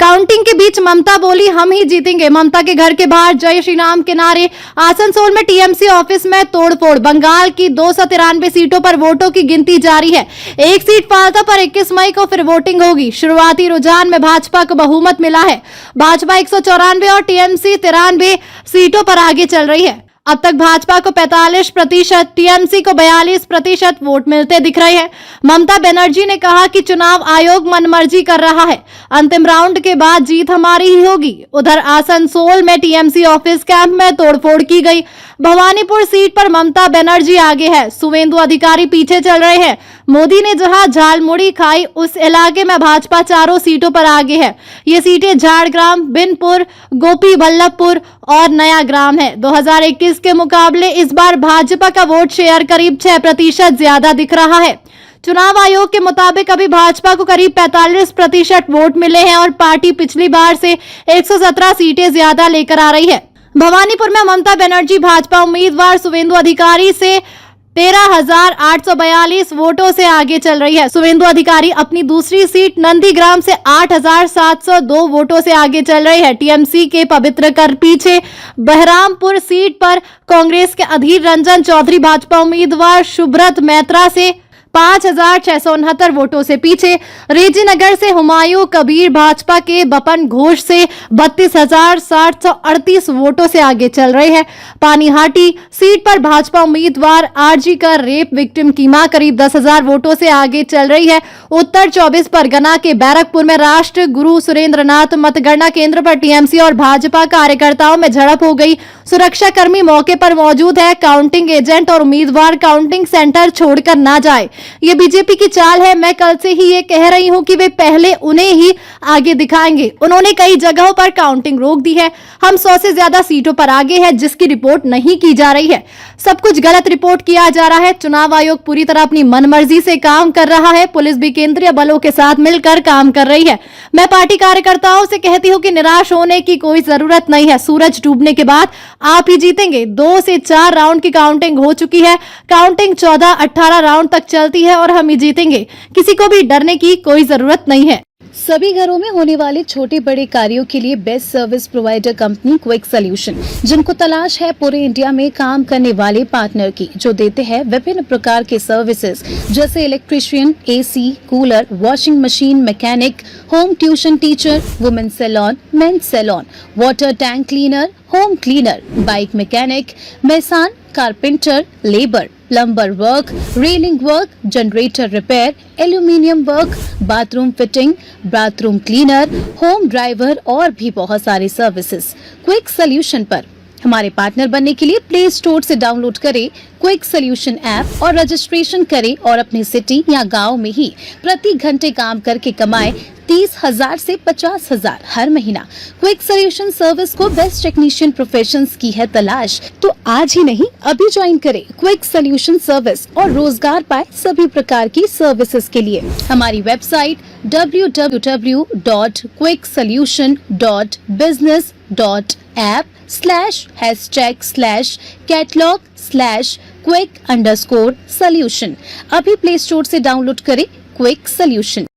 Counting के बीच ममता बोली, हम ही जीतेंगे। ममता के घर के बाहर जय श्री राम के नारे। आसनसोल में टीएमसी ऑफिस में तोड़फोड़। बंगाल की 293 सीटों पर वोटों की गिनती जारी है। एक सीट फालता पर 21 मई को फिर वोटिंग होगी। शुरुआती रुझान में भाजपा को बहुमत मिला है। भाजपा 194 और टीएमसी 93 सीटों पर आगे चल रही है। अब तक भाजपा को 45%, टीएमसी को 42% वोट मिलते दिख रहे हैं। ममता बनर्जी ने कहा कि चुनाव आयोग मनमर्जी कर रहा है, अंतिम राउंड के बाद जीत हमारी ही होगी। उधर आसनसोल में टीएमसी ऑफिस कैंप में तोड़फोड़ की गई। भवानीपुर सीट पर ममता बनर्जी आगे है, शुवेंदु अधिकारी पीछे चल रहे हैं। मोदी ने जहां झालमुड़ी खाई, उस इलाके में भाजपा चारों सीटों पर आगे है। ये सीटें झाड़ग्राम, बिनपुर, गोपी बल्लभपुर और नया ग्राम है। 2021 के मुकाबले इस बार भाजपा का वोट शेयर करीब 6% ज्यादा दिख रहा है। चुनाव आयोग के मुताबिक अभी भाजपा को करीब 45% वोट मिले हैं और पार्टी पिछली बार से 117 सीटें ज्यादा लेकर आ रही है। भवानीपुर में ममता बनर्जी भाजपा उम्मीदवार शुवेंदु अधिकारी से 13,842 वोटों से आगे चल रही है। शुवेंदु अधिकारी अपनी दूसरी सीट नंदीग्राम से 8,702 वोटों से आगे चल रही है। टीएमसी के पवित्र कर पीछे। बहरामपुर सीट पर कांग्रेस के अधीर रंजन चौधरी भाजपा उम्मीदवार शुभ्रत मैत्रा से 5,669 वोटों से पीछे। रेजीनगर से हुमायूं कबीर भाजपा के बपन घोष से 32,738 वोटों से आगे चल रहे हैं। पानीहाटी सीट पर भाजपा उम्मीदवार आरजी का रेप विक्टिम की मां करीब 10,000 वोटों से आगे चल रही है। उत्तर 24 परगना के बैरकपुर में राष्ट्र गुरु सुरेंद्रनाथ मतगणना केंद्र पर टीएमसी और भाजपा कार्यकर्ताओं में झड़प हो गई। सुरक्षाकर्मी मौके पर मौजूद है। काउंटिंग एजेंट और उम्मीदवार काउंटिंग सेंटर छोड़कर ना जाए, ये बीजेपी की चाल है। मैं कल से ही ये कह रही हूं कि वे पहले उन्हें ही आगे दिखाएंगे। उन्होंने कई जगहों पर काउंटिंग रोक दी है। हम 100 से ज्यादा सीटों पर आगे हैं, जिसकी रिपोर्ट नहीं की जा रही है। सब कुछ गलत रिपोर्ट किया जा रहा है। चुनाव आयोग पूरी तरह अपनी मनमर्जी से काम कर रहा है। पुलिस भी केंद्रीय बलों के साथ मिलकर काम कर रही है। मैं पार्टी कार्यकर्ताओं से कहती हूं कि निराश होने की कोई जरूरत नहीं है। सूरज डूबने के बाद आप ही जीतेंगे। 2 से 4 राउंड की काउंटिंग हो चुकी है। काउंटिंग 14-18 राउंड तक चलती है और हम ही जीतेंगे। किसी को भी डरने की कोई जरूरत नहीं है। सभी घरों में होने वाले छोटे बड़े कार्यों के लिए best service provider company quick solution, जिनको तलाश है पूरे इंडिया में काम करने वाले पार्टनर की, जो देते हैं विभिन्न प्रकार के सर्विसेज जैसे electrician, AC, cooler, washing machine, mechanic, home tuition teacher, women salon, men's salon, water tank cleaner, home cleaner, bike mechanic, mason, carpenter, labour, plumber work, railing work, generator repair, aluminium work, bathroom fitting, bathroom cleaner, home driver और भी बहुत सारे services quick solution पर। हमारे partner बनने के लिए play store से डाउनलोड करें क्विक सॉल्यूशन ऐप और रजिस्ट्रेशन करें और अपनी सिटी या गांव में ही प्रति घंटे काम करके कमाएं 30,000 से 50,000 हर महीना। क्विक सॉल्यूशन सर्विस को बेस्ट टेक्नीशियन प्रोफेशंस की है तलाश, तो आज ही नहीं अभी ज्वाइन करें क्विक सॉल्यूशन सर्विस और रोजगार पाए सभी प्रकार की सर्विसेज के लिए। हमारी वेबसाइट www.quicksolution.business.app/#catalog/quick_solution। अभी प्ले स्टोर से डाउनलोड करें क्विक सॉल्यूशन।